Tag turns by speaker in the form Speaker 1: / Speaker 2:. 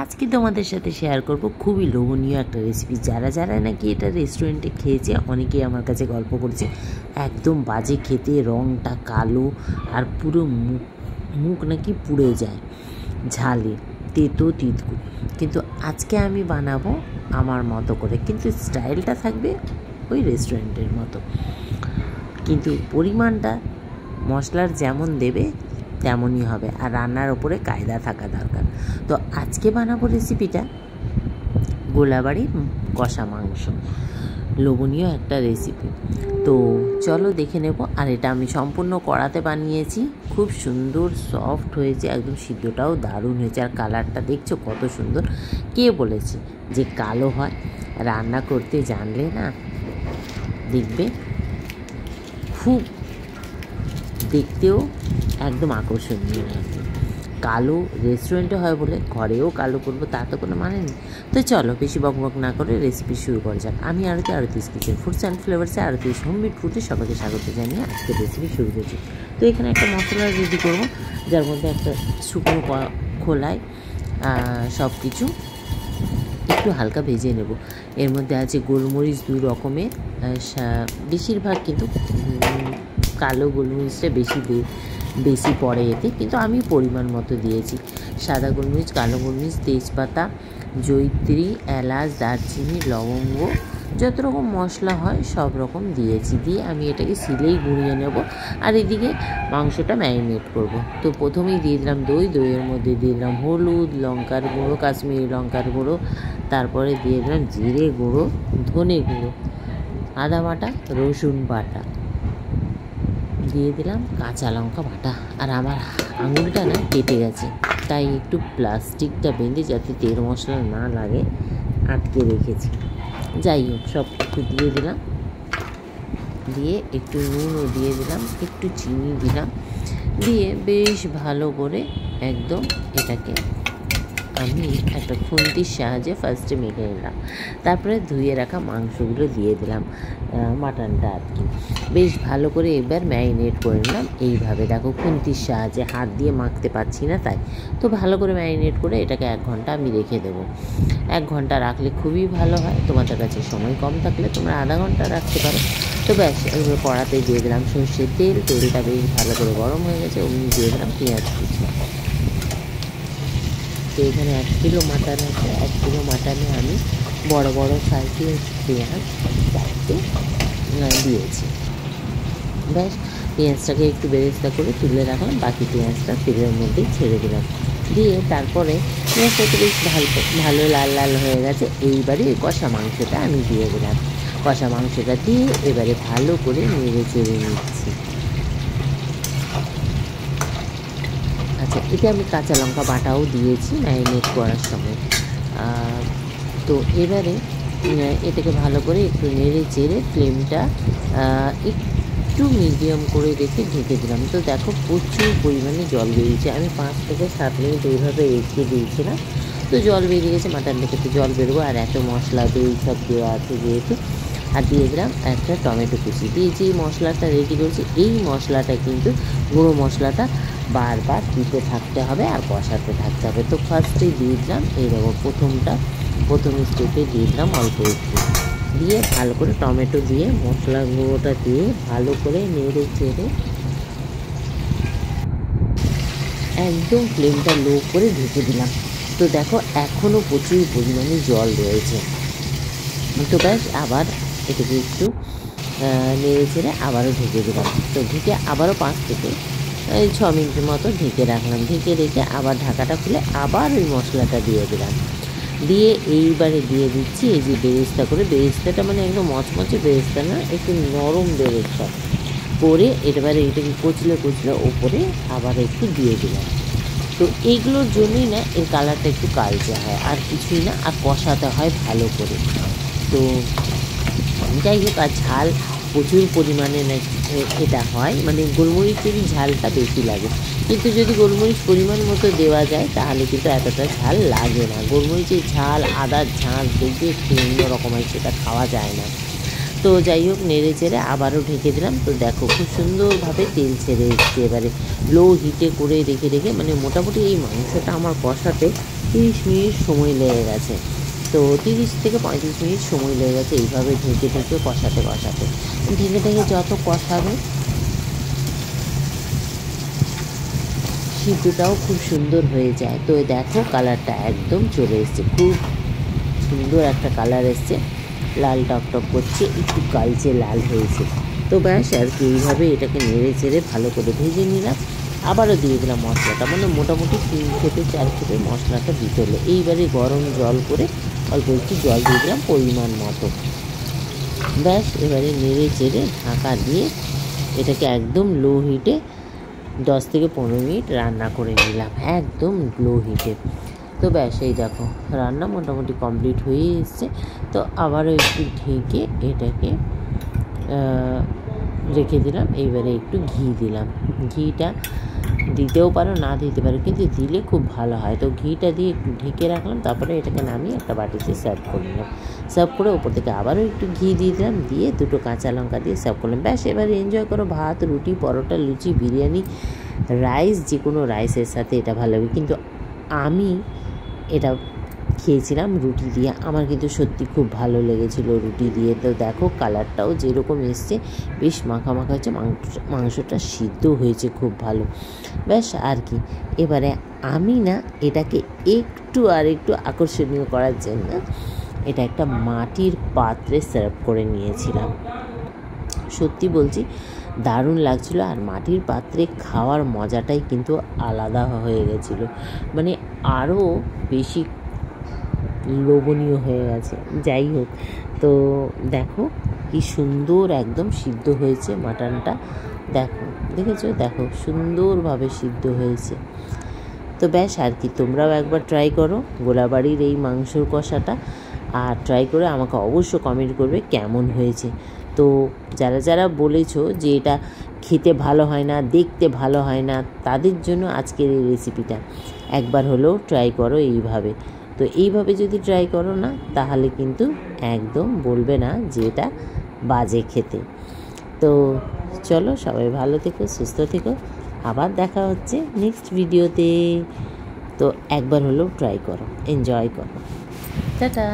Speaker 1: আজকে তোমাদের সাথে শেয়ার করব খুবই লোভনীয় একটা রেসিপি। যারা যারা নাকি এটা রেস্টুরেন্টে খেয়েছে অনেকেই আমার কাছে গল্প করছে একদম বাজে খেতে, রঙটা কালো আর পুরো মুখ নাকি পুড়ে যায় ঝালে, তেতো তিতকু। কিন্তু আজকে আমি বানাবো আমার মতো করে, কিন্তু স্টাইলটা থাকবে ওই রেস্টুরেন্টের মতো, কিন্তু পরিমাণটা মশলার যেমন দেবে তেমনই হবে, আর রান্নার ওপরে কায়দা থাকা দরকার। তো আজকে বানাবো রেসিপিটা গোলাবাড়ির কষা মাংস, লোভনীয় একটা রেসিপি। তো চলো দেখে নেব। আর এটা আমি সম্পূর্ণ কড়াতে বানিয়েছি, খুব সুন্দর সফট হয়েছে, একদম সিদ্ধটাও দারুণ হয়েছে। আর কালারটা দেখছো কত সুন্দর। কে বলেছে যে কালো হয়? রান্না করতে জানলে না দেখবে খুব দেখতেও একদম আকর্ষণীয় লাগে। কালো রেস্টুরেন্টে হয় বলে ঘরেও কালো করবো তা তো কোনো মানে নেই। তো চলো বেশি বকবক না করে রেসিপি শুরু করা যাক। আমি আরতিস কিচেন ফুডস অ্যান্ড ফ্লেভার্সে আরতিস হোমমেড ফুডে সবাইকে স্বাগত জানিয়ে আজকে রেসিপি শুরু করছি। তো এখানে একটা মশলা রেডি করবো, যার মধ্যে একটা শুকনো খোলায় সব কিছু একটু হালকা ভেজে নেব। এর মধ্যে আছে গোলমরিচ 2 রকমের, বেশিরভাগ কিন্তু কালো গোলমরিচটা বেশি পড়ে এতে, কিন্তু আমি পরিমাণ মতো দিয়েছি। সাদা গোলমরিচ, কালো গোলমরিচ, তেজপাতা, জয়িত্রী, এলাচ, দারচিনি, লবঙ্গ, যত রকম মশলা হয় সব রকম দিয়েছি। দিয়ে আমি এটাকে শিলেই গুঁড়িয়ে নেব। আর এদিকে মাংসটা ম্যারিনেট করব। তো প্রথমেই দিয়ে দিলাম দইয়ের মধ্যে দিয়ে দিলাম হলুদ, লঙ্কার গুঁড়ো, কাশ্মীরি লঙ্কার গুঁড়ো, তারপরে দিয়ে দিলাম জিরে গুঁড়ো, ধনে গুঁড়ো, আদা বাটা, রসুন বাটা, দিয়ে দিলাম কাঁচা লঙ্কা বাটা। আর আমার আঙুলটা না কেটে গেছে, তাই একটু প্লাস্টিকটা বেঁধে যাতে তেল মশলা না লাগে আটকে রেখেছি। যাই হোক, সব একটু দিয়ে দিলাম, দিয়ে একটু নুনও দিয়ে দিলাম, একটু চিনি দিলাম, দিয়ে বেশ ভালো করে একদম এটাকে আমি একটা খুন্তির সাহায্যে ফার্স্টে মেখে নিলাম। তারপরে ধুয়ে রাখা মাংসগুলো দিয়ে দিলাম, মাটনটা আর কি। বেশ ভালো করে এবার ম্যারিনেট করে নিলাম এইভাবে। দেখো খুন্তির সাহায্যে, হাত দিয়ে মাখতে পারছি না তাই। তো ভালো করে ম্যারিনেট করে এটাকে 1 ঘন্টা আমি রেখে দেবো। 1 ঘন্টা রাখলে খুবই ভালো হয়। তোমাদের কাছে সময় কম থাকলে তোমরা আধা ঘন্টা রাখতে পারো। তো ব্যাস, এবার কড়াতে দিয়ে দিলাম সর্ষের তেল। তেলটা বেশ ভালো করে গরম হয়ে গেছে, অমনি দিয়ে দিলাম পেঁয়াজ কুচি। তো এখানে 1 কিলো মাটন আছে। 1 কিলো মাটনে আমি বড় বড় সাইজের পেঁয়াজ 4টে দিয়েছি। ব্যাস, পেঁয়াজটাকে একটু বেরেস্তা করে তুলে রাখলাম, বাকি পেঁয়াজটা তেলের মধ্যেই ছেড়ে দিলাম। দিয়ে তারপরে পেঁয়াজটা একটু বেশ ভালো লাল লাল হয়ে গেছে। এইবারে কষা মাংসটা আমি দিয়ে দিলাম। কষা মাংসটা দিয়ে এবারে ভালো করে নেড়ে চেড়ে নিচ্ছি। আচ্ছা, এতে আমি কাঁচা লঙ্কা বাটাও দিয়েছি ম্যারিনেট করার সময়। তো এবারে এটাকে ভালো করে একটু নেড়ে চেড়ে ফ্লেমটা একটু মিডিয়াম করে রেখে ঢেকে দিলাম। তো দেখো প্রচুর পরিমাণে জল বেরিয়েছে। আমি 5 থেকে 7 মিনিট এইভাবে রেখে দিয়েছিলাম। তো জল বেরিয়ে গেছে, মাটন থেকে তো জল বেরোবো। আর এত মশলা দই সব দেওয়া আছে যেহেতু। আর দিয়ে দিলাম একটা টমেটো কুচি। দিয়ে যে মশলাটা রেডি করেছি, এই মশলাটা কিন্তু গুঁড়ো মশলাটা বারবার দিতে থাকতে হবে আর কষাতে থাকতে হবে। তো ফার্স্টে দিয়ে দিলাম এইরকম প্রথম স্টেপে দিয়ে দিলাম অল্প একটু, দিয়ে ভালো করে টমেটো দিয়ে মশলা গুঁড়োটা দিয়ে ভালো করে নেড়ে চেড়ে একদম ফ্লেমটা লো করে ঢেকে দিলাম। তো দেখো এখনও প্রচুর পরিমাণে জল রয়েছে। তো ব্যাস, আবার এটাকে একটু নেড়ে চেড়ে আবারও ঢেকে দিলাম। তো ঢেকে আবারও 5 থেকে 6 মিনিটের মতো ঢেকে রাখলাম। ঢেকে রেখে আবার ঢাকাটা খুলে আবার ওই মশলাটা দিয়ে দিলাম। দিয়ে এইবারে দিয়ে দিচ্ছি এই যে বেরেস্তাটা মানে একদম মচমচে বেরেস্তা না, একটু নরম বেরেস্তা করে এবারে এটাকে কচলে ওপরে আবার একটু দিয়ে দিলাম। তো এইগুলোর জন্যই না এর কালারটা একটু কালচে হয়, আর কিছুই না। আর কষাতে হয় ভালো করে। তো যাই হোক, আর ঝাল প্রচুর পরিমাণে না এটা হয়, মানে গোলমরিচেরই ঝালটা বেশি লাগে। কিন্তু যদি গোলমরিচ পরিমাণ মতো দেওয়া যায় তাহলে কিন্তু এতটা ঝাল লাগে না। গোলমরিচের ঝাল, আদার ঝাঁঝ দেখবে একটু অন্যরকম হয়, সেটা খাওয়া যায় না। তো যাই হোক, নেড়ে চেড়ে আবারও ঢেকে দিলাম। তো দেখো খুব সুন্দরভাবে তেল ছেড়ে এসছে। এবারে লো হিটে করে রেখে মানে মোটামুটি এই মাংসটা আমার কষাতে 30 মিনিট সময় লেগে গেছে। তো 30 থেকে 35 মিনিট সময় লেগে গেছে এইভাবে ঢেকে ঢেকে কষাতে কষাতে। ঢেকে ঢেকে যত কষাবে সিদ্ধটাও খুব সুন্দর হয়ে যায়। তো দেখো কালারটা একদম চলে এসছে, খুব সুন্দর একটা কালার এসছে, লাল টকটক করছে, একটু কালচে লাল হয়েছে। তো ব্যাস আর কি এইভাবে এটাকে নেড়ে চেড়ে ভালো করে ভেজে নিলাম। আবারও দিয়ে দিলাম মশলাটা, মানে মোটামুটি 3 থেকে 4 খেপে মশলাটা দিতে হলো। এইবারে গরম জল করে অল্প একটু জল দিয়ে দিলাম পরিমাণ মতো। ব্যাস এবারে নেড়ে চেড়ে ঢাকা দিয়ে এটাকে একদম লো হিটে 10 থেকে 15 মিনিট রান্না করে নিলাম, একদম লো হিটে। তো ব্যাস এই দেখো রান্না মোটামুটি কমপ্লিট হয়ে এসছে। তো আবারও একটু ঢেকে এটাকে রেখে দিলাম। এইবারে একটু ঘি দিলাম, ঘিটা দিতেও পারো না দিতে পারো, কিন্তু দিলে খুব ভালো হয়। তো ঘিটা দিয়ে একটু ঢেকে রাখলাম, তারপরে এটাকে নামিয়ে একটা বাটিতে সার্ভ করে নিলাম। সার্ভ করে ওপর থেকে আবারও একটু ঘি দিয়ে দিলাম, দিয়ে 2টো কাঁচা লঙ্কা দিয়ে সার্ভ করলাম। ব্যাস এবারে এনজয় করো। ভাত, রুটি, পরোটা, লুচি, বিরিয়ানি, রাইস, যে কোনো রাইসের সাথে এটা ভালো হবে। কিন্তু আমি এটা খেয়েছিলাম রুটি দিয়ে, আমার কিন্তু সত্যি খুব ভালো লেগেছিলো রুটি দিয়ে। তো দেখো কালারটাও যেরকম এসছে, বেশ মাখা মাখা হচ্ছে, মাংসটা সিদ্ধ হয়েছে খুব ভালো। ব্যাস আর কি, এবারে আমি না এটাকে একটু আর একটু আকর্ষণীয় করার জন্য এটা একটা মাটির পাত্রে সার্ভ করে নিয়েছিলাম। সত্যি বলছি দারুণ লাগছিলো, আর মাটির পাত্রে খাওয়ার মজাটাই কিন্তু আলাদা হয়ে গেছিলো, মানে আরও বেশি লোভনীয় হয়ে গেছে। যাই হোক, তো দেখো কি সুন্দর একদম সিদ্ধ হয়েছে মাটনটা। দেখেছো, দেখো সুন্দরভাবে সিদ্ধ হয়েছে। তো ব্যাস আর কি, তোমরাও একবার ট্রাই করো গোলাবাড়ির এই মাংসর কষাটা, আর ট্রাই করে আমাকে অবশ্য কমেন্ট করবে কেমন হয়েছে। তো যারা যারা বলেছো যে এটা খেতে ভালো হয় না, দেখতে ভালো হয় না, তাদের জন্য আজকের এই রেসিপিটা একবার হলেও ট্রাই করো এইভাবে। তো এইভাবে যদি ট্রাই করো না, তাহলে কিন্তু একদম বলবে না যে এটা বাজে খেতে। তো চলো সবাই ভালো থেকো, সুস্থ থেকো, আবার দেখা হচ্ছে নেক্সট ভিডিওতে। তো একবার হলেও ট্রাই করো, এনজয় করো, টাটা।